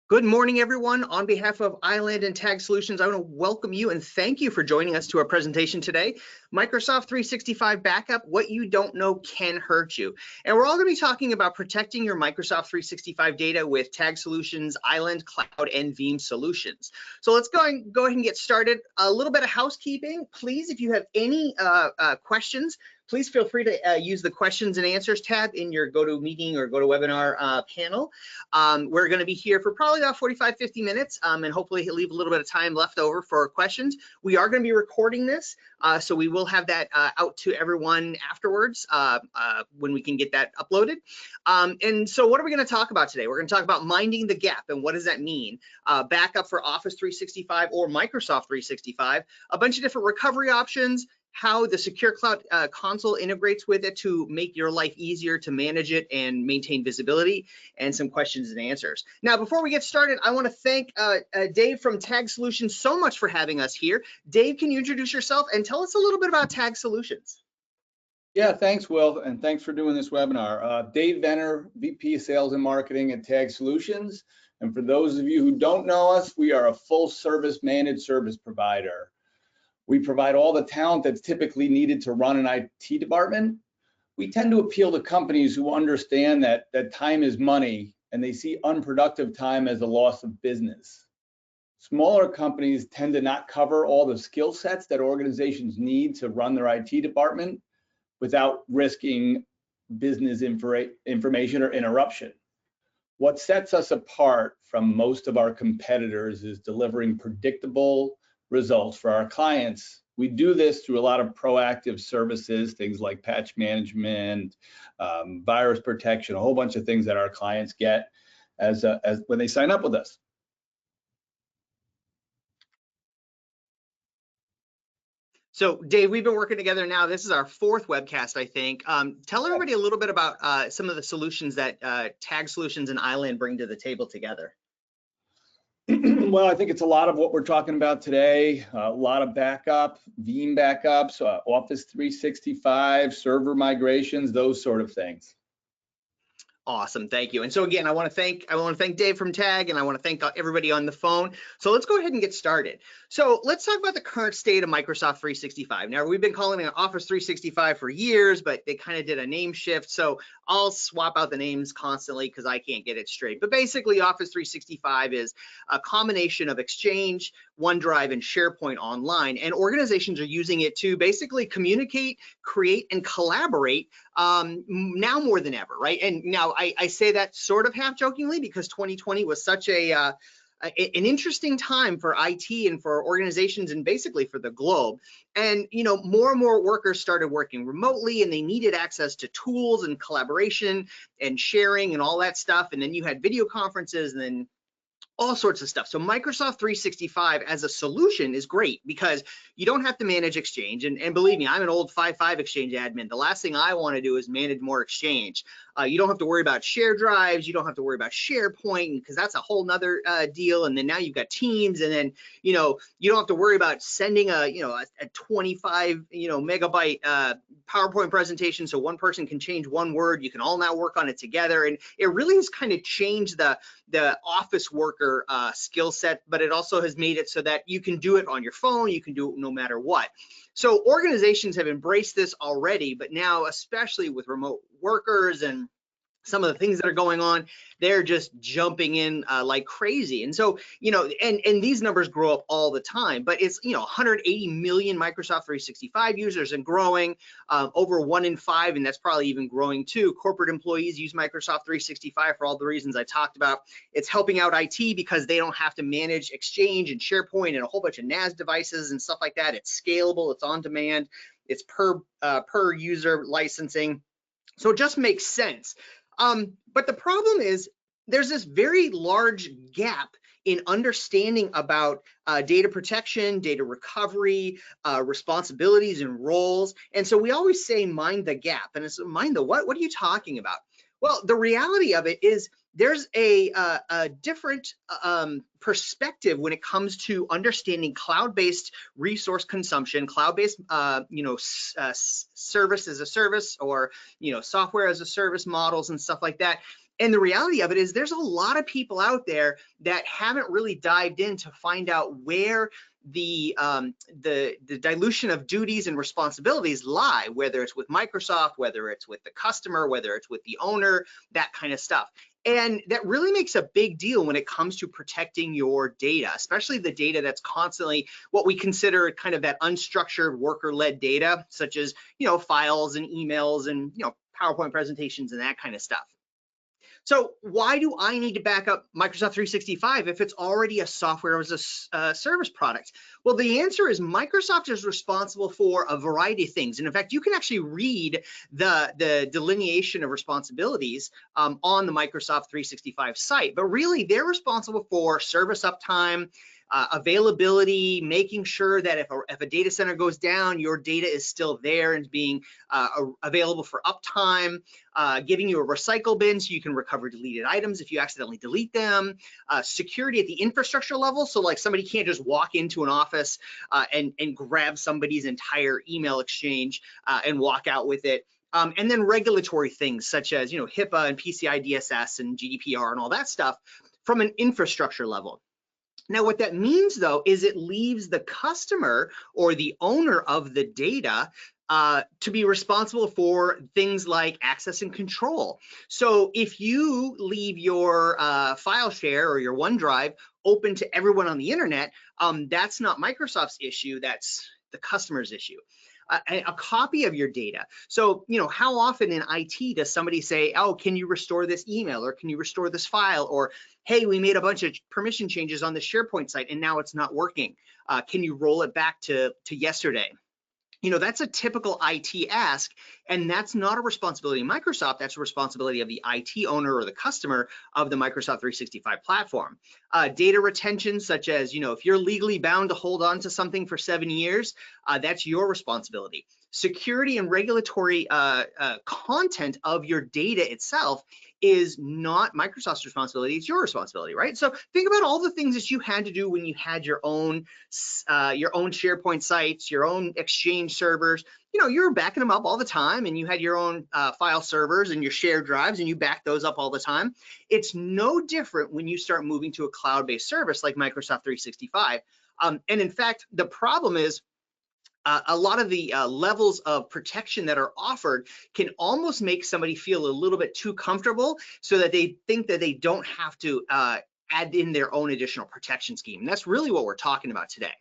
Good morning, everyone. On behalf of Island and Tag Solutions, I want to welcome you and thank you for joining us to our presentation today. Microsoft 365 Backup, what you don't know can hurt you. And we're all going to be talking about protecting your Microsoft 365 data with Tag Solutions, Island, Cloud, and Veeam solutions. So let's go ahead and get started. A little bit of housekeeping. Please, if you have any questions, please feel free to use the questions and answers tab in your GoToMeeting or GoToWebinar panel. We're going to be here for probably about 45-50 minutes and hopefully leave a little bit of time left over for questions. We are going to be recording this, so we will have that out to everyone afterwards when we can get that uploaded. And so what are we going to talk about today? We're going to talk about minding the gap and what does that mean? Backup for Office 365 or Microsoft 365, a bunch of different recovery options, how the Secure Cloud console integrates with it to make your life easier to manage it and maintain visibility, and some questions and answers. Now, before we get started, I want to thank Dave from Tag Solutions so much for having us here. Dave, can you introduce yourself and tell us a little bit about Tag Solutions? Yeah, thanks, Will, and thanks for doing this webinar. Dave Venner, VP of Sales and Marketing at Tag Solutions. And for those of you who don't know us, we are a full-service managed service provider. We provide all the talent that's typically needed to run an IT department. We tend to appeal to companies who understand that time is money and they see unproductive time as a loss of business. Smaller companies tend to not cover all the skill sets that organizations need to run their IT department without risking business information or interruption. What sets us apart from most of our competitors is delivering predictable results for our clients. We do this through a lot of proactive services, things like patch management, virus protection, a whole bunch of things that our clients get as when they sign up with us. So, Dave, we've been working together now. This is our fourth webcast, I think. Tell everybody a little bit about some of the solutions that Tag Solutions and Island bring to the table together. Well, I think it's a lot of what we're talking about today, a lot of backup, Veeam backups, Office 365, server migrations, those sort of things. Awesome, thank you. And so again, I want to thank Dave from Tag, and I want to thank everybody on the phone. So let's go ahead and get started. So let's talk about the current state of Microsoft 365. Now, we've been calling it Office 365 for years, but they kind of did a name shift. So I'll swap out the names constantly because I can't get it straight. But basically, Office 365 is a combination of Exchange, OneDrive, and SharePoint online, and organizations are using it to basically communicate, create, and collaborate now more than ever, right? And now I say that sort of half jokingly because 2020 was such an interesting time for IT and for organizations and basically for the globe. And more and more workers started working remotely, and they needed access to tools and collaboration and sharing and all that stuff. And then you had video conferences and then all sorts of stuff. So Microsoft 365 as a solution is great because you don't have to manage Exchange. And believe me, I'm an old 5.5 Exchange admin. The last thing I want to do is manage more Exchange. You don't have to worry about share drives. You don't have to worry about SharePoint because that's a whole nother deal. And then now you've got Teams, and then you don't have to worry about sending a 25 megabyte PowerPoint presentation so one person can change one word. You can all now work on it together, and it really has kind of changed the office worker skill set, but it also has made it so that you can do it on your phone, you can do it no matter what. So organizations have embraced this already, but now, especially with remote workers and some of the things that are going on, they're just jumping in like crazy. And so, and these numbers grow up all the time, but it's, 180 million Microsoft 365 users and growing, over 1 in 5, and that's probably even growing too. Corporate employees use Microsoft 365 for all the reasons I talked about. It's helping out IT because they don't have to manage Exchange and SharePoint and a whole bunch of NAS devices and stuff like that. It's scalable, it's on demand, it's per user licensing. So it just makes sense. But the problem is there's this very large gap in understanding about data protection, data recovery, responsibilities and roles. And so we always say mind the gap. And it's mind the what? What are you talking about? Well, the reality of it is there's a different perspective when it comes to understanding cloud-based resource consumption, cloud-based service as a service, or software as a service models and stuff like that. And the reality of it is there's a lot of people out there that haven't really dived in to find out where the dilution of duties and responsibilities lie, whether it's with Microsoft, whether it's with the customer, whether it's with the owner, that kind of stuff. And that really makes a big deal when it comes to protecting your data, especially the data that's constantly what we consider kind of that unstructured worker-led data, such as, files and emails and, PowerPoint presentations and that kind of stuff. So why do I need to back up Microsoft 365 if it's already a software as a service product? Well, the answer is Microsoft is responsible for a variety of things. And in fact, you can actually read the delineation of responsibilities on the Microsoft 365 site. But really, they're responsible for service uptime, availability, making sure that if a data center goes down, your data is still there and being available for uptime, giving you a recycle bin so you can recover deleted items if you accidentally delete them, security at the infrastructure level, so like somebody can't just walk into an office and grab somebody's entire email exchange and walk out with it. And then regulatory things such as HIPAA and PCI DSS and GDPR and all that stuff from an infrastructure level. Now, what that means, though, is it leaves the customer or the owner of the data to be responsible for things like access and control. So if you leave your file share or your OneDrive open to everyone on the internet, that's not Microsoft's issue, that's the customer's issue. A copy of your data. So, how often in IT does somebody say, oh, can you restore this email, or can you restore this file, or hey, we made a bunch of permission changes on the SharePoint site and now it's not working. Can you roll it back to yesterday? That's a typical IT ask, and that's not a responsibility of Microsoft, that's a responsibility of the IT owner or the customer of the Microsoft 365 platform. Data retention, such as, if you're legally bound to hold on to something for 7 years, that's your responsibility. Security and regulatory content of your data itself is not Microsoft's responsibility, it's your responsibility, right? So think about all the things that you had to do when you had your own SharePoint sites, your own Exchange servers. You were backing them up all the time, and you had your own file servers and your shared drives, and you back those up all the time. It's no different when you start moving to a cloud-based service like Microsoft 365. And in fact, the problem is, a lot of the levels of protection that are offered can almost make somebody feel a little bit too comfortable so that they think that they don't have to add in their own additional protection scheme. And that's really what we're talking about today.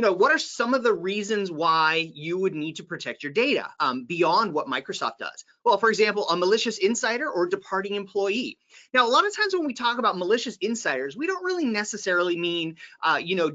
What are some of the reasons why you would need to protect your data beyond what Microsoft does? Well, for example, a malicious insider or departing employee. Now, a lot of times when we talk about malicious insiders, we don't really necessarily mean,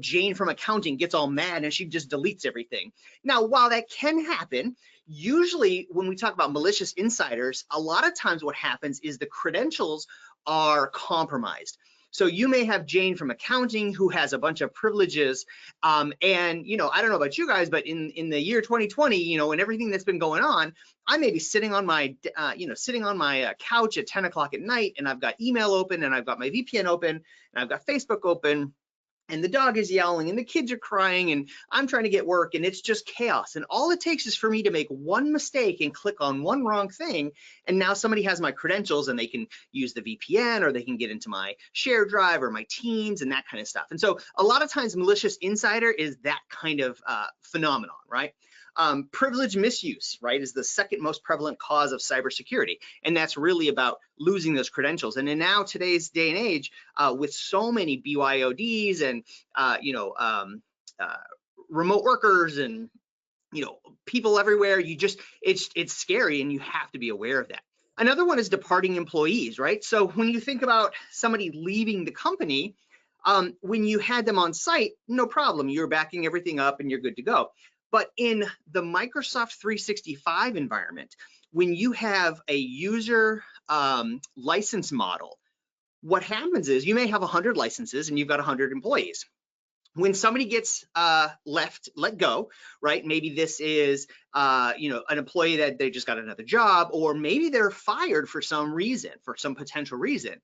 Jane from accounting gets all mad and she just deletes everything. Now, while that can happen, usually when we talk about malicious insiders, a lot of times what happens is the credentials are compromised. So you may have Jane from accounting who has a bunch of privileges, and I don't know about you guys, but in the year 2020, and everything that's been going on, I may be sitting on my couch at 10 o'clock at night, and I've got email open, and I've got my VPN open, and I've got Facebook open, and the dog is yelling and the kids are crying and I'm trying to get work and it's just chaos. And all it takes is for me to make one mistake and click on one wrong thing. And now somebody has my credentials and they can use the VPN or they can get into my shared drive or my Teams and that kind of stuff. And so a lot of times malicious insider is that kind of phenomenon, right? Privilege misuse, right, is the second most prevalent cause of cybersecurity, and that's really about losing those credentials. And in now today's day and age, with so many BYODs and remote workers and people everywhere, it's scary, and you have to be aware of that. Another one is departing employees, right? So when you think about somebody leaving the company, when you had them on site, no problem, you're backing everything up and you're good to go. But in the Microsoft 365 environment, when you have a user license model, what happens is you may have 100 licenses and you've got 100 employees. When somebody gets let go, right? Maybe this is an employee that they just got another job, or maybe they're fired for some reason, for some potential reason.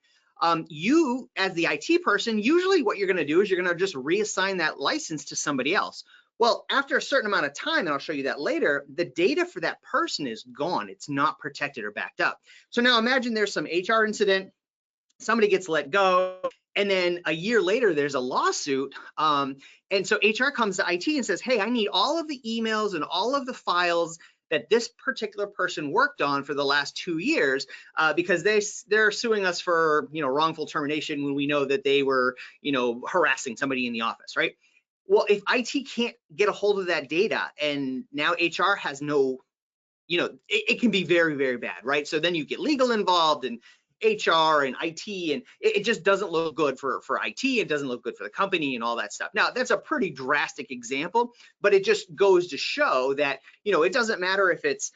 You, as the IT person, usually what you're going to do is you're going to just reassign that license to somebody else. Well, after a certain amount of time, and I'll show you that later, the data for that person is gone. It's not protected or backed up. So now imagine there's some HR incident, somebody gets let go, and then a year later there's a lawsuit, and so HR comes to IT and says, hey, I need all of the emails and all of the files that this particular person worked on for the last 2 years, because they're suing us for, you know, wrongful termination when we know that they were, you know, harassing somebody in the office, right? Well, if IT can't get a hold of that data and now HR has no, you know, it can be very, very bad, right? So then you get legal involved and HR and IT, and it just doesn't look good for IT. It doesn't look good for the company and all that stuff. Now, that's a pretty drastic example, but it just goes to show that, you know, it doesn't matter if it's,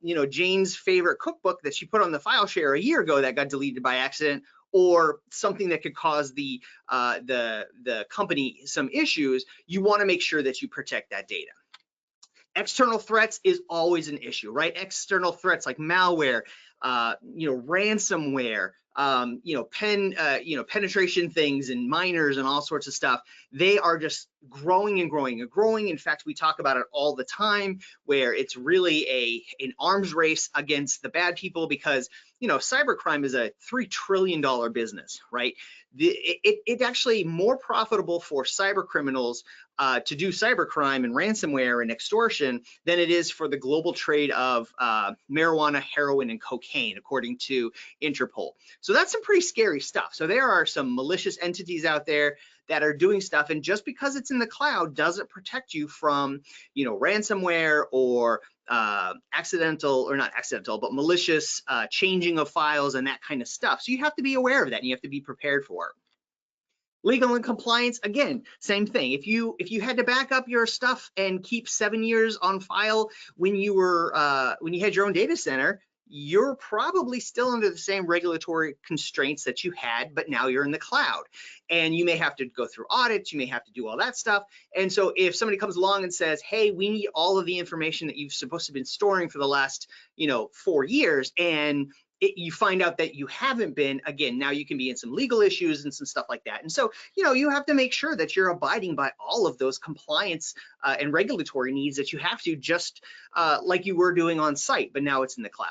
you know, Jane's favorite cookbook that she put on the file share a year ago that got deleted by accident, or something that could cause the company some issues. You want to make sure that you protect that data. External threats is always an issue, right? External threats like malware, you know, ransomware, you know, penetration things and miners and all sorts of stuff. They are just growing and growing and growing. In fact, we talk about it all the time, where it's really an arms race against the bad people, because, you know, cybercrime is a $3 trillion business, right? It's actually more profitable for cyber criminals to do cybercrime and ransomware and extortion than it is for the global trade of marijuana, heroin, and cocaine, according to Interpol. So that's some pretty scary stuff. So there are some malicious entities out there that are doing stuff, and just because it's in the cloud doesn't protect you from, you know, ransomware or accidental, or not accidental, but malicious changing of files and that kind of stuff. So you have to be aware of that, and you have to be prepared for it. Legal and compliance, again, same thing. If you had to back up your stuff and keep 7 years on file when you had your own data center, you're probably still under the same regulatory constraints that you had, but now you're in the cloud, and you may have to go through audits, you may have to do all that stuff. And so if somebody comes along and says, hey, we need all of the information that you've supposed to have been storing for the last, you know, 4 years, and you find out that you haven't been, again, now you can be in some legal issues and some stuff like that. And so, you know, you have to make sure that you're abiding by all of those compliance and regulatory needs that you have to, just like you were doing on site, but now it's in the cloud.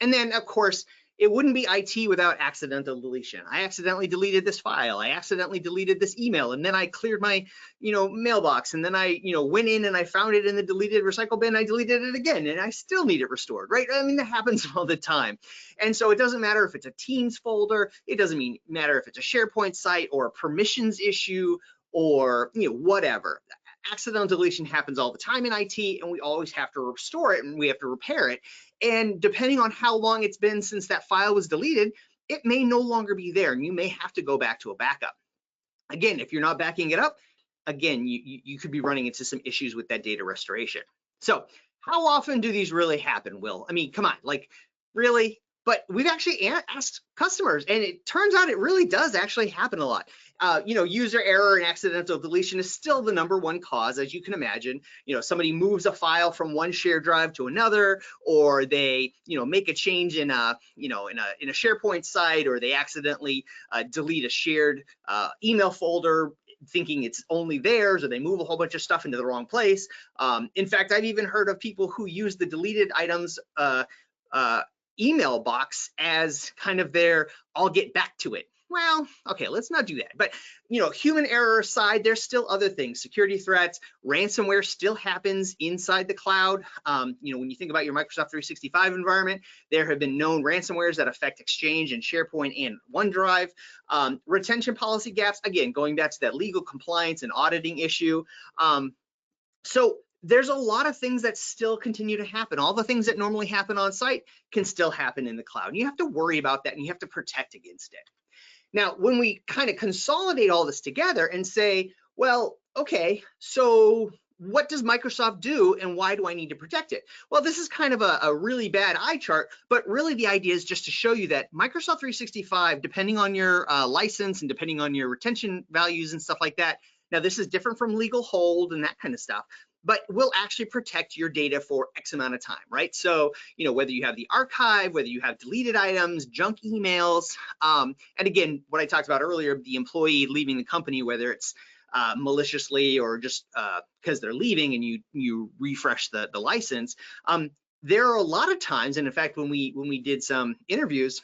And then, of course, it wouldn't be IT without accidental deletion. I accidentally deleted this file. I accidentally deleted this email, and then I cleared my, you know, mailbox, and then I, you know, went in and I found it in the deleted recycle bin. I deleted it again, and I still need it restored, right? I mean, that happens all the time. And so it doesn't matter if it's a Teams folder. It doesn't matter if it's a SharePoint site or a permissions issue, or, you know, whatever. Accidental deletion happens all the time in IT, and we always have to restore it, and we have to repair it. And depending on how long it's been since that file was deleted, it may no longer be there, and you may have to go back to a backup. Again, if you're not backing it up, again, you could be running into some issues with that data restoration. So how often do these really happen, Will? I mean, come on, like, really? But we've actually asked customers, and it turns out it really does actually happen a lot. You know, user error and accidental deletion is still the #1 cause, as you can imagine. You know, somebody moves a file from one shared drive to another, or they, you know, make a change in a, you know, in a SharePoint site, or they accidentally delete a shared email folder thinking it's only theirs, or they move a whole bunch of stuff into the wrong place. In fact, I've even heard of people who use the deleted items email box as kind of their I'll get back to it. Well, okay, let's not do that. But, you know, human error aside, there's still other things. Security threats, ransomware still happens inside the cloud. You know, when you think about your Microsoft 365 environment, there have been known ransomwares that affect Exchange and SharePoint and OneDrive. Retention policy gaps, again, going back to that legal compliance and auditing issue. So there's a lot of things that still continue to happen. All the things that normally happen on site can still happen in the cloud. And you have to worry about that, and you have to protect against it. Now, when we kind of consolidate all this together and say, well, okay, so what does Microsoft do, and why do I need to protect it? Well, this is kind of a really bad eye chart, but really the idea is just to show you that Microsoft 365, depending on your license and depending on your retention values and stuff like that, now this is different from legal hold and that kind of stuff, but will actually protect your data for X amount of time, right? So, you know, whether you have the archive, whether you have deleted items, junk emails, and again, what I talked about earlier, the employee leaving the company, whether it's maliciously or just because they're leaving and you refresh the license. There are a lot of times, and in fact, when we did some interviews,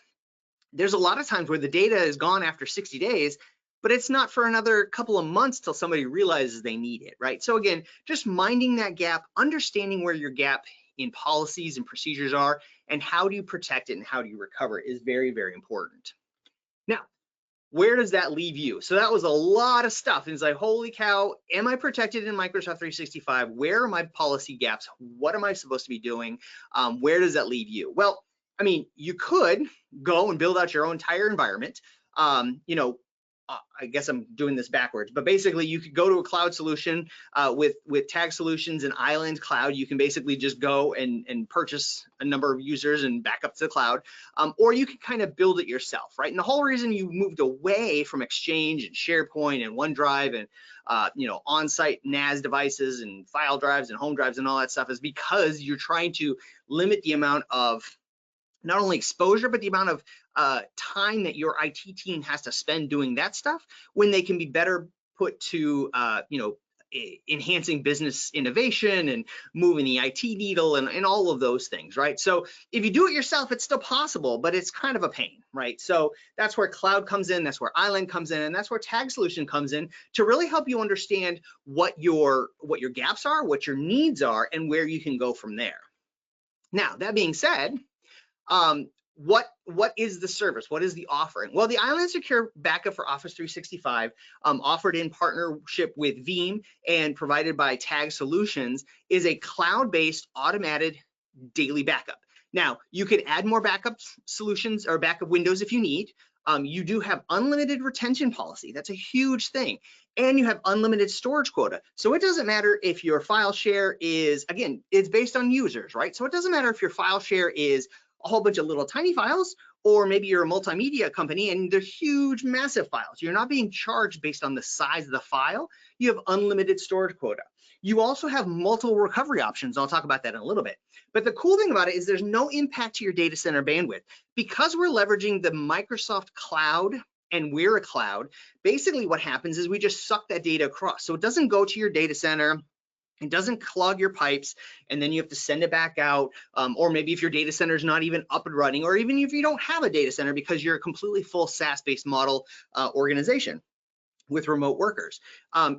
there's a lot of times where the data is gone after 60 days, but it's not for another couple of months till somebody realizes they need it, right? So again, just minding that gap, understanding where your gap in policies and procedures are, and how do you protect it and how do you recover it is very, very important. Now, where does that leave you? So that was a lot of stuff. And it's like, holy cow, am I protected in Microsoft 365? Where are my policy gaps? What am I supposed to be doing? Where does that leave you? Well, I mean, you could go and build out your own entire environment. You know, I guess I'm doing this backwards, but basically you could go to a cloud solution with Tag Solutions and Island Cloud. You can basically just go and purchase a number of users and back up to the cloud, or you can kind of build it yourself, right? And the whole reason you moved away from Exchange and SharePoint and OneDrive and you know, on-site NAS devices and file drives and home drives and all that stuff is because you're trying to limit the amount of not only exposure, but the amount of time that your IT team has to spend doing that stuff when they can be better put to, you know, enhancing business innovation and moving the IT needle and all of those things, right? So if you do it yourself, it's still possible, but it's kind of a pain, right? So that's where cloud comes in, that's where Island comes in, and that's where Tag Solution comes in to really help you understand what your gaps are, what your needs are, and where you can go from there. Now, that being said, what is the service? What is the offering? Well, the Island Secure Backup for Office 365, offered in partnership with Veeam and provided by Tag Solutions, is a cloud-based automated daily backup. Now, you can add more backup solutions or backup windows if you need. You do have unlimited retention policy. That's a huge thing. And you have unlimited storage quota. So it doesn't matter if your file share is, again, it's based on users, right? So it doesn't matter if your file share is a whole bunch of little tiny files, or maybe you're a multimedia company and they're huge, massive files. You're not being charged based on the size of the file. You have unlimited storage quota. You also have multiple recovery options. I'll talk about that in a little bit. But the cool thing about it is there's no impact to your data center bandwidth. Because we're leveraging the Microsoft Cloud and we're a cloud, basically what happens is we just suck that data across. So it doesn't go to your data center. It doesn't clog your pipes, and then you have to send it back out, or maybe if your data center is not even up and running, or even if you don't have a data center because you're a completely full SaaS-based model organization with remote workers.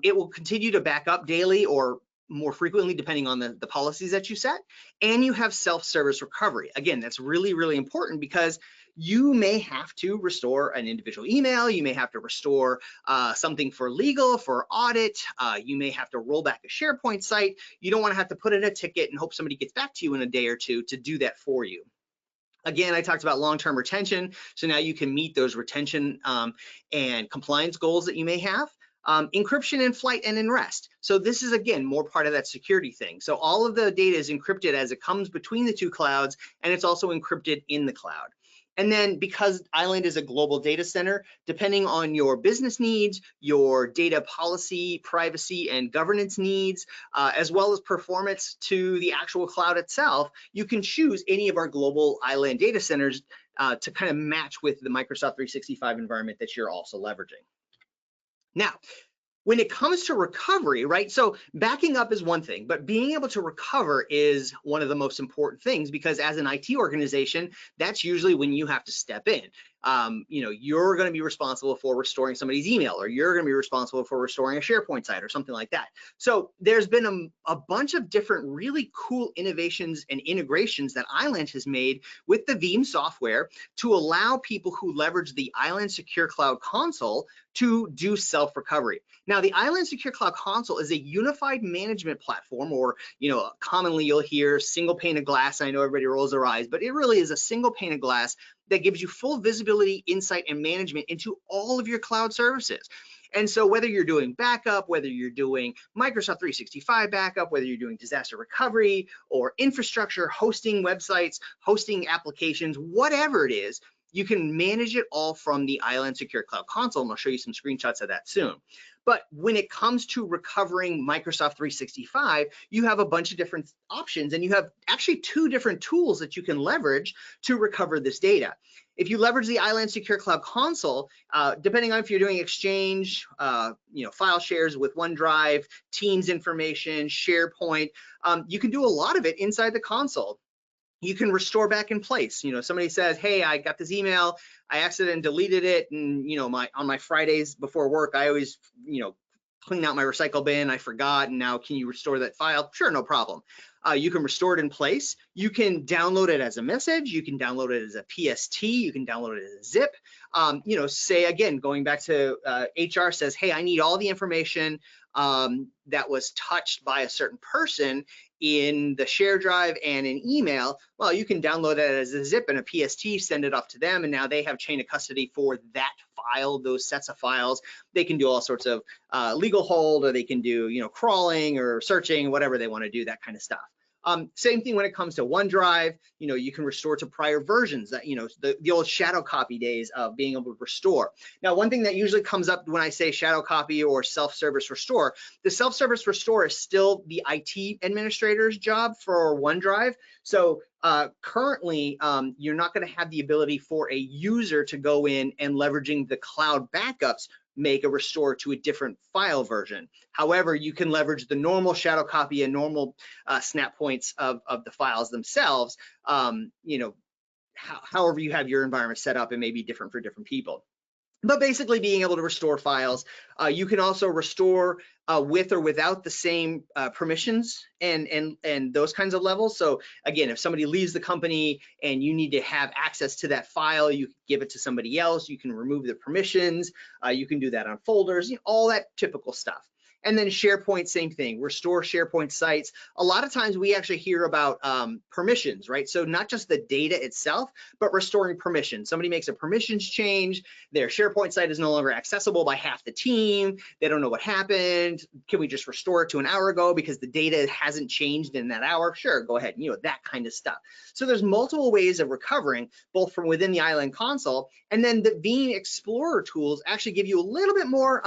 It will continue to back up daily or more frequently depending on the policies that you set, and you have self-service recovery. Again, that's really, really important because you may have to restore an individual email, you may have to restore something for legal, for audit, you may have to roll back a SharePoint site. You don't want to have to put in a ticket and hope somebody gets back to you in a day or two to do that for you. Again, I talked about long-term retention, so now you can meet those retention and compliance goals that you may have. Encryption in flight and in rest. So this is, again, more part of that security thing. So all of the data is encrypted as it comes between the two clouds, and it's also encrypted in the cloud. And then because Island is a global data center, depending on your business needs, your data policy, privacy, and governance needs, as well as performance to the actual cloud itself, you can choose any of our global Island data centers to kind of match with the Microsoft 365 environment that you're also leveraging. Now, when it comes to recovery, right? So backing up is one thing, but being able to recover is one of the most important things, because as an IT organization, that's usually when you have to step in. You know, you're going to be responsible for restoring somebody's email, or you're going to be responsible for restoring a SharePoint site or something like that. So there's been a bunch of different really cool innovations and integrations that Island has made with the Veeam software to allow people who leverage the Island Secure Cloud Console to do self-recovery. Now, the Island Secure Cloud Console is a unified management platform, or, you know, commonly you'll hear single pane of glass. I know everybody rolls their eyes, but it really is a single pane of glass that gives you full visibility, insight, and management into all of your cloud services. And so whether you're doing backup, whether you're doing Microsoft 365 backup, whether you're doing disaster recovery or infrastructure, hosting websites, hosting applications, whatever it is, you can manage it all from the Island Secure Cloud Console, and I'll show you some screenshots of that soon. But when it comes to recovering Microsoft 365, you have a bunch of different options, and you have actually 2 different tools that you can leverage to recover this data. If you leverage the Island Secure Cloud Console, depending on if you're doing Exchange, file shares with OneDrive, Teams information, SharePoint, you can do a lot of it inside the console. You can restore back in place. Somebody says, hey, I got this email, I accidentally deleted it, and on my Fridays before work, I always clean out my recycle bin, I forgot, and now can you restore that file? Sure, no problem. You can restore it in place. You can download it as a message. You can download it as a PST. You can download it as a zip. Say again, going back to HR says, hey, I need all the information that was touched by a certain person in the share drive and an email. Well, you can download it as a zip and a PST, send it off to them, and now they have chain of custody for that file, those sets of files. They can do all sorts of legal hold, or they can do crawling or searching, whatever they want to do, that kind of stuff. Same thing when it comes to OneDrive. You can restore to prior versions, that the old shadow copy days of being able to restore. Now, one thing that usually comes up when I say shadow copy or self-service restore, the self-service restore is still the IT administrator's job for OneDrive. So currently, you're not going to have the ability for a user to go in and leveraging the cloud backups make a restore to a different file version. However, you can leverage the normal shadow copy and normal snap points of the files themselves. However you have your environment set up, it may be different for different people. But basically being able to restore files. You can also restore with or without the same permissions and those kinds of levels. So again, if somebody leaves the company and you need to have access to that file, you can give it to somebody else. You can remove the permissions. You can do that on folders, all that typical stuff. And then SharePoint, same thing, restore SharePoint sites. A lot of times we actually hear about permissions, right? So not just the data itself, but restoring permissions. Somebody makes a permissions change, their SharePoint site is no longer accessible by half the team, they don't know what happened. Can we just restore it to an hour ago because the data hasn't changed in that hour? Sure, go ahead, that kind of stuff. So there's multiple ways of recovering, both from within the Island console, and then the Veeam Explorer tools actually give you a little bit more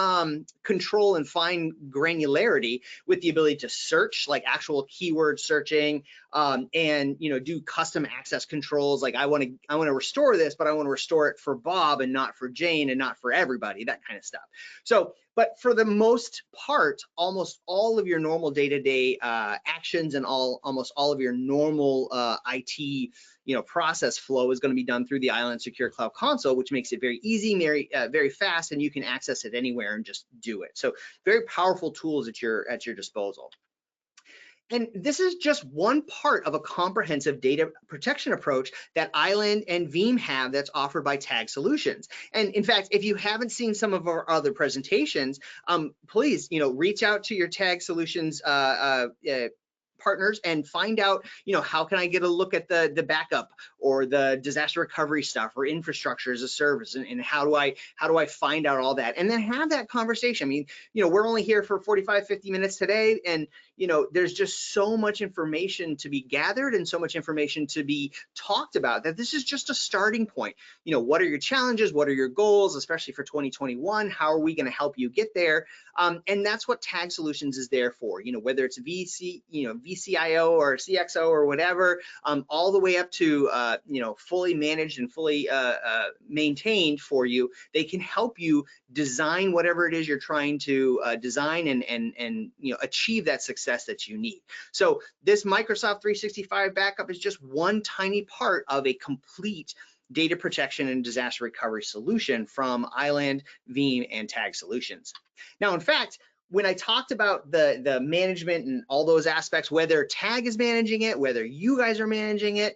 control and fine granularity with the ability to search, like actual keyword searching, and do custom access controls. Like I want to restore this, but I want to restore it for Bob and not for Jane and not for everybody, that kind of stuff. So, but for the most part, almost all of your normal day-to-day actions and almost all of your normal IT process flow is going to be done through the Island Secure Cloud Console, which makes it very easy, very fast, and you can access it anywhere and just do it. So very powerful tools at your disposal. And this is just one part of a comprehensive data protection approach that Island and Veeam have that's offered by Tag Solutions. And in fact, if you haven't seen some of our other presentations, please, reach out to your Tag Solutions partners and find out, how can I get a look at the backup or the disaster recovery stuff or infrastructure as a service, and how do I find out all that, and then have that conversation. I mean, we're only here for 45-50 minutes today, and there's just so much information to be gathered and so much information to be talked about that this is just a starting point. What are your challenges? What are your goals, especially for 2021? How are we going to help you get there? And that's what Tag Solutions is there for. Whether it's VCIO or CXO or whatever, all the way up to fully managed and fully maintained for you. They can help you design whatever it is you're trying to design and achieve that success that you need. So this Microsoft 365 backup is just one tiny part of a complete data protection and disaster recovery solution from Island, Veeam, and Tag Solutions. Now, in fact, when I talked about the management and all those aspects, whether Tag is managing it, whether you guys are managing it,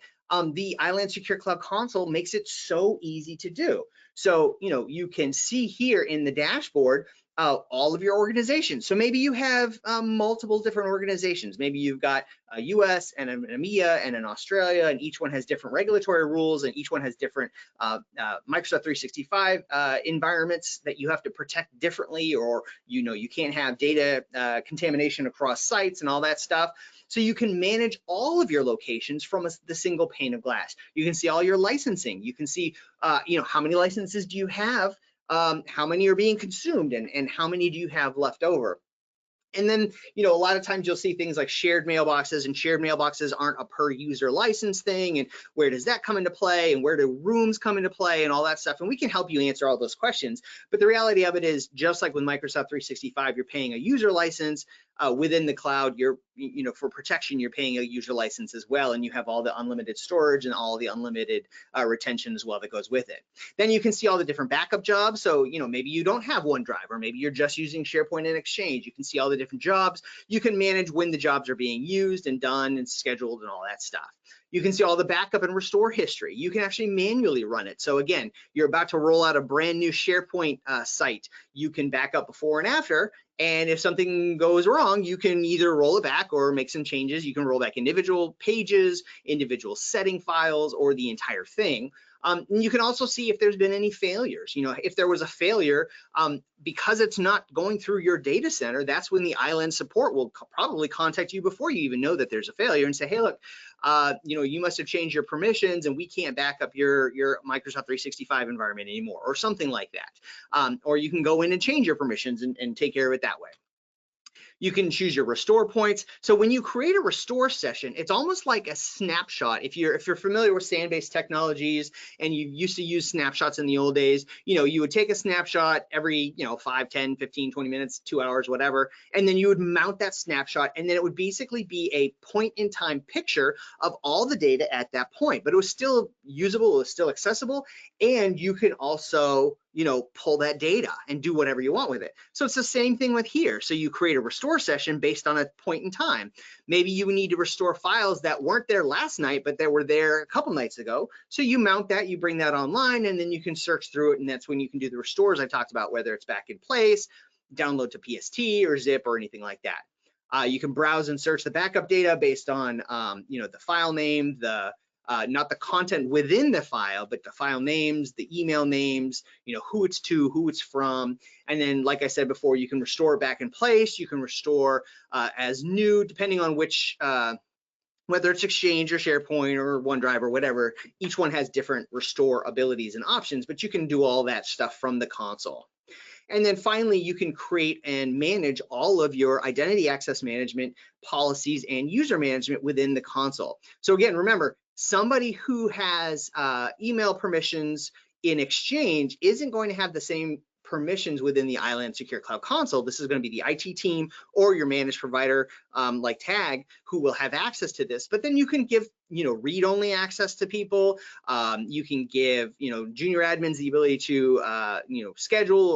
the Island Secure Cloud Console makes it so easy to do. So, you can see here in the dashboard, all of your organizations. So maybe you have multiple different organizations. Maybe you've got a US and an EMEA and an Australia, and each one has different regulatory rules, and each one has different Microsoft 365 environments that you have to protect differently, or you can't have data contamination across sites and all that stuff. So you can manage all of your locations from the single pane of glass. You can see all your licensing. You can see how many licenses do you have, how many are being consumed, and how many do you have left over. And then, a lot of times you'll see things like shared mailboxes, and shared mailboxes aren't a per user license thing. And where does that come into play? And where do rooms come into play and all that stuff? And we can help you answer all those questions. But the reality of it is, just like with Microsoft 365, you're paying a user license. Within the cloud, you're, for protection, you're paying a user license as well. And you have all the unlimited storage and all the unlimited retention as well that goes with it. Then you can see all the different backup jobs. So, maybe you don't have OneDrive, or maybe you're just using SharePoint and Exchange. You can see all the different jobs. You can manage when the jobs are being used and done and scheduled and all that stuff. You can see all the backup and restore history. You can actually manually run it. So again, you're about to roll out a brand new SharePoint site. You can back up before and after. And if something goes wrong, you can either roll it back or make some changes. You can roll back individual pages, individual setting files, or the entire thing. And you can also see if there's been any failures. If there was a failure, because it's not going through your data center, that's when the island support will probably contact you before you even know that there's a failure and say, hey, look, you must have changed your permissions and we can't back up your Microsoft 365 environment anymore, or something like that. Or you can go in and change your permissions and take care of it that way. You can choose your restore points. So when you create a restore session, it's almost like a snapshot. If you're familiar with SAN-based technologies and you used to use snapshots in the old days, you would take a snapshot every 5, 10, 15, 20 minutes, 2 hours, whatever, and then you would mount that snapshot, and then it would basically be a point in time picture of all the data at that point. But it was still usable, it was still accessible, and you can also pull that data and do whatever you want with it. So it's the same thing with here. So you create a restore session based on a point in time. Maybe you need to restore files that weren't there last night, but that were there a couple nights ago. So you mount that, you bring that online, and then you can search through it. And that's when you can do the restores I talked about, whether it's back in place, download to PST or zip or anything like that. You can browse and search the backup data based on, the file name, not the content within the file, but the file names, the email names, who it's to, who it's from. And then, like I said before, you can restore it back in place. You can restore as new, depending on which, whether it's Exchange or SharePoint or OneDrive or whatever. Each one has different restore abilities and options, but you can do all that stuff from the console. And then finally, you can create and manage all of your identity access management policies and user management within the console. So again, remember, somebody who has email permissions in Exchange isn't going to have the same permissions within the Island Secure Cloud Console. This is going to be the IT team or your managed provider like Tag who will have access to this. But then you can give read-only access to people. You can give junior admins the ability to schedule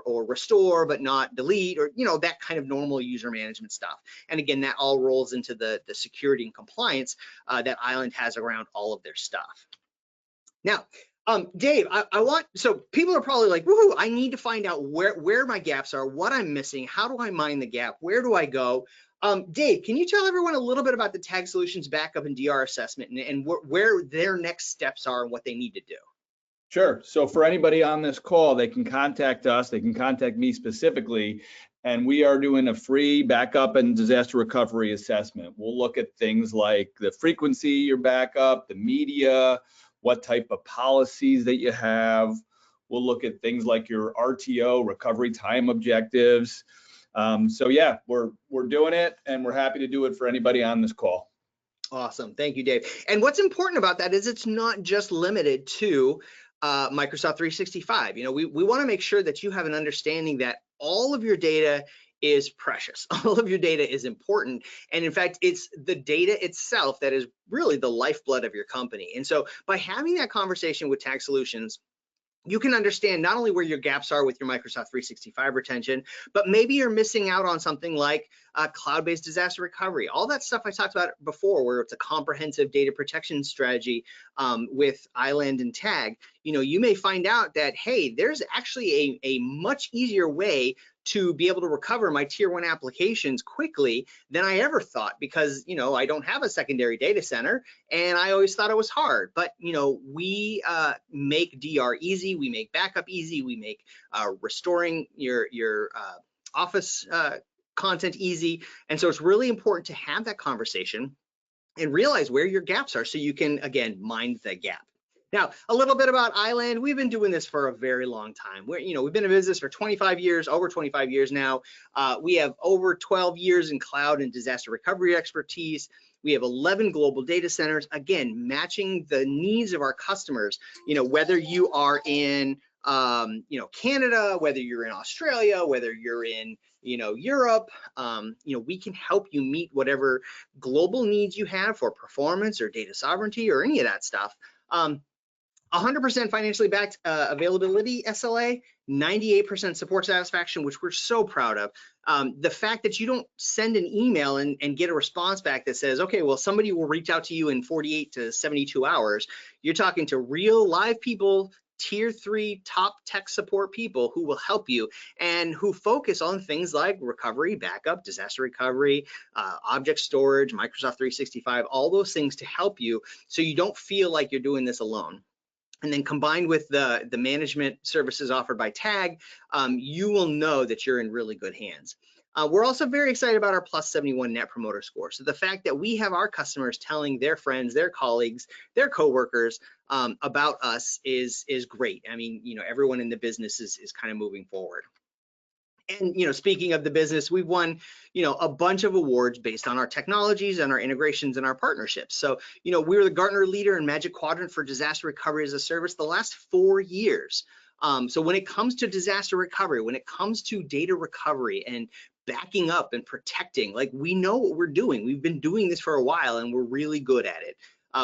or restore but not delete, or that kind of normal user management stuff. And again, that all rolls into the security and compliance that Island has around all of their stuff. Now, Dave, so people are probably like, woohoo, I need to find out where my gaps are, what I'm missing, how do I mine the gap, where do I go? Dave, can you tell everyone a little bit about the Tag Solutions backup and DR assessment and where their next steps are and what they need to do? Sure. So for anybody on this call, they can contact us, they can contact me specifically, and we are doing a free backup and disaster recovery assessment. We'll look at things like the frequency of your backup, the media, what type of policies that you have. We'll look at things like your RTO, recovery time objectives. So yeah, we're doing it, and we're happy to do it for anybody on this call. Awesome. Thank you, Dave. And what's important about that is it's not just limited to Microsoft 365. We want to make sure that you have an understanding that all of your data is precious. All of your data is important. And in fact, it's the data itself that is really the lifeblood of your company. And so by having that conversation with Tag Solutions, you can understand not only where your gaps are with your Microsoft 365 retention, but maybe you're missing out on something like cloud-based disaster recovery. All that stuff I talked about before, where it's a comprehensive data protection strategy with Island and Tag. you may find out that, hey, there's actually a much easier way to be able to recover my tier 1 applications quickly than I ever thought, because I don't have a secondary data center and I always thought it was hard. But we make DR easy, we make backup easy, we make restoring your Office content easy. And so it's really important to have that conversation and realize where your gaps are so you can, again, mind the gap. Now, a little bit about Island. We've been doing this for a very long time. We've been in business for 25 years, over 25 years now. We have over 12 years in cloud and disaster recovery expertise. We have 11 global data centers, again, matching the needs of our customers. Whether you are in Canada, whether you're in Australia, whether you're in Europe, we can help you meet whatever global needs you have for performance or data sovereignty or any of that stuff. 100% financially backed availability SLA, 98% support satisfaction, which we're so proud of. The fact that you don't send an email and get a response back that says, okay, well, somebody will reach out to you in 48 to 72 hours. You're talking to real live people, tier 3 top tech support people who will help you and who focus on things like recovery, backup, disaster recovery, object storage, Microsoft 365, all those things to help you so you don't feel like you're doing this alone. And then combined with the management services offered by TAG, you will know that you're in really good hands. We're also very excited about our plus 71 Net Promoter Score. So the fact that we have our customers telling their friends, their colleagues, their coworkers about us is great. I mean, everyone in the business is kind of moving forward. And speaking of the business, we've won a bunch of awards based on our technologies and our integrations and our partnerships. So we were the Gartner leader in Magic Quadrant for disaster recovery as a service the last 4 years. So when it comes to disaster recovery, when it comes to data recovery and backing up and protecting, like, we know what we're doing. We've been doing this for a while and we're really good at it.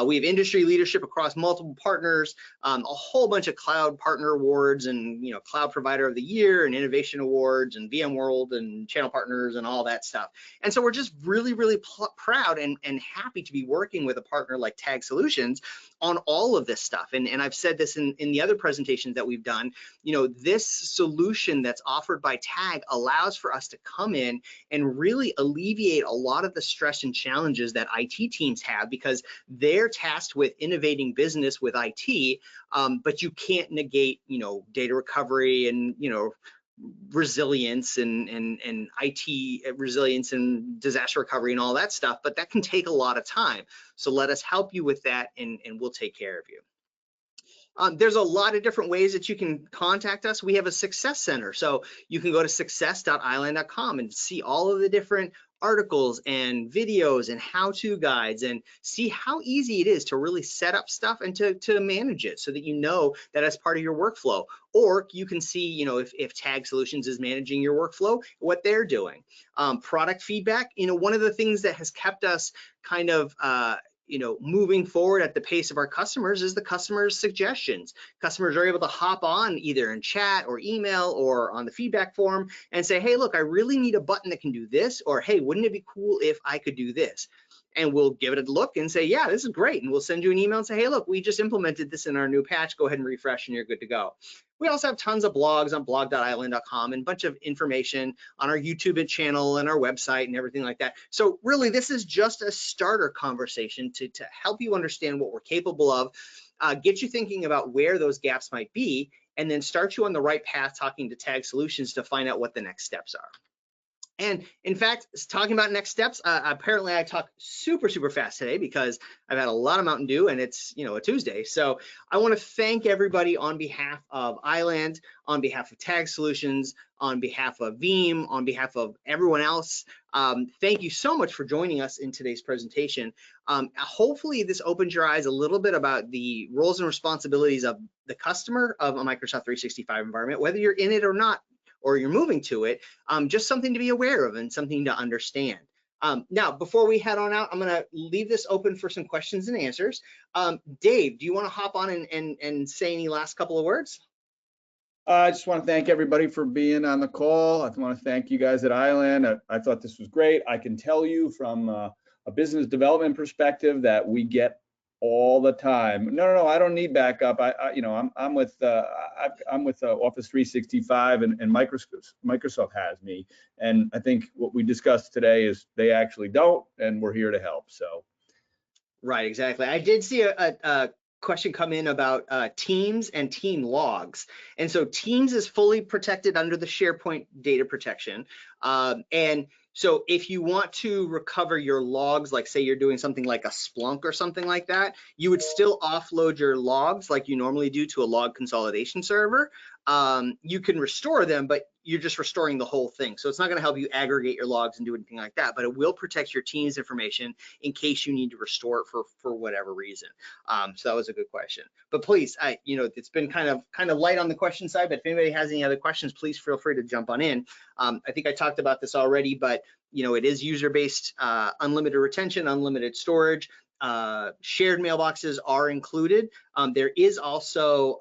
We have industry leadership across multiple partners, a whole bunch of cloud partner awards and cloud provider of the year and innovation awards and VMworld and channel partners and all that stuff. And so we're just really, really proud and happy to be working with a partner like TAG Solutions on all of this stuff. And I've said this in the other presentations that we've done, this solution that's offered by TAG allows for us to come in and really alleviate a lot of the stress and challenges that IT teams have, because they're tasked with innovating business with IT, but you can't negate, data recovery and, resilience and IT resilience and disaster recovery and all that stuff, but that can take a lot of time. So let us help you with that and we'll take care of you. There's a lot of different ways that you can contact us. We have a success center. So you can go to success.island.com and see all of the different articles and videos and how-to guides and see how easy it is to really set up stuff and to manage it so that you know that as part of your workflow. Or you can see, if TAG Solutions is managing your workflow, what they're doing. Product feedback, one of the things that has kept us kind of moving forward at the pace of our customers is the customers' suggestions. Customers are able to hop on either in chat or email or on the feedback form and say, hey, look, I really need a button that can do this, or hey, wouldn't it be cool if I could do this? And we'll give it a look and say, yeah, this is great. And we'll send you an email and say, hey, look, we just implemented this in our new patch. Go ahead and refresh and you're good to go. We also have tons of blogs on blog.island.com and a bunch of information on our YouTube channel and our website and everything like that. So really, this is just a starter conversation to help you understand what we're capable of, get you thinking about where those gaps might be, and then start you on the right path talking to TAG Solutions to find out what the next steps are. And in fact, talking about next steps, apparently I talk super fast today because I've had a lot of Mountain Dew and it's a Tuesday. So I want to thank everybody on behalf of Island, on behalf of TAG Solutions, on behalf of Veeam, on behalf of everyone else. Thank you so much for joining us in today's presentation. Hopefully this opens your eyes a little bit about the roles and responsibilities of the customer of a Microsoft 365 environment, whether you're in it or not, or you're moving to it, just something to be aware of and something to understand. Now, before we head on out, I'm gonna leave this open for some questions and answers. Dave, do you wanna hop on and say any last couple of words? I just want to thank everybody for being on the call. I want to thank you guys at Island. I thought this was great. I can tell you from a business development perspective that we get all the time. No, I don't need backup. I'm with Office 365 and Microsoft has me. And I think what we discussed today is they actually don't, and we're here to help. So. Right, exactly. I did see a question come in about Teams and team logs. And so Teams is fully protected under the SharePoint data protection. And so if you want to recover your logs, like say you're doing something like a Splunk or something like that, you would still offload your logs like you normally do to a log consolidation server. You can restore them, but you're just restoring the whole thing. So it's not going to help you aggregate your logs and do anything like that, but it will protect your Teams information in case you need to restore it for whatever reason. So that was a good question. But please, it's been kind of light on the question side, but if anybody has any other questions, please feel free to jump on in. I think I talked about this already, but it is user-based, unlimited retention, unlimited storage. Shared mailboxes are included. There is also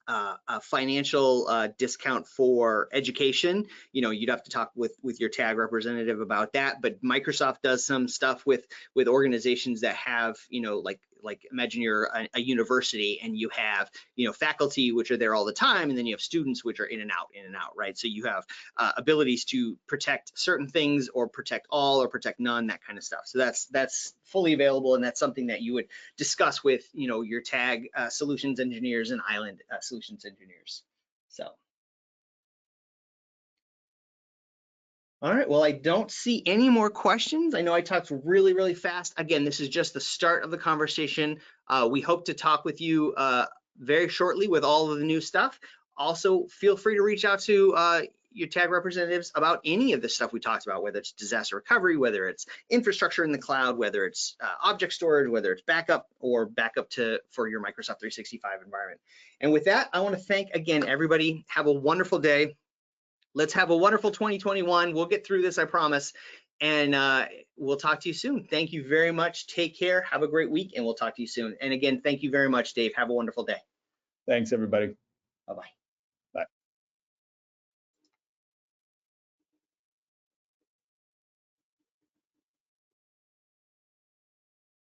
a financial discount for education. You'd have to talk with your TAG representative about that, but Microsoft does some stuff with organizations that have, like imagine you're a university and you have, faculty which are there all the time, and then you have students which are in and out, right? So you have abilities to protect certain things or protect all or protect none, that kind of stuff. So that's fully available, and that's something that you would discuss with, your TAG solutions engineers and Island solutions engineers. So. All right, well, I don't see any more questions. I know I talked really, really fast. Again, this is just the start of the conversation. We hope to talk with you very shortly with all of the new stuff. Also, feel free to reach out to your TAG representatives about any of the stuff we talked about, whether it's disaster recovery, whether it's infrastructure in the cloud, whether it's object storage, whether it's backup or backup for your Microsoft 365 environment. And with that, I want to thank again everybody. Have a wonderful day. Let's have a wonderful 2021. We'll get through this, I promise. And we'll talk to you soon. Thank you very much. Take care. Have a great week, and we'll talk to you soon. And again, thank you very much, Dave. Have a wonderful day. Thanks, everybody. Bye-bye.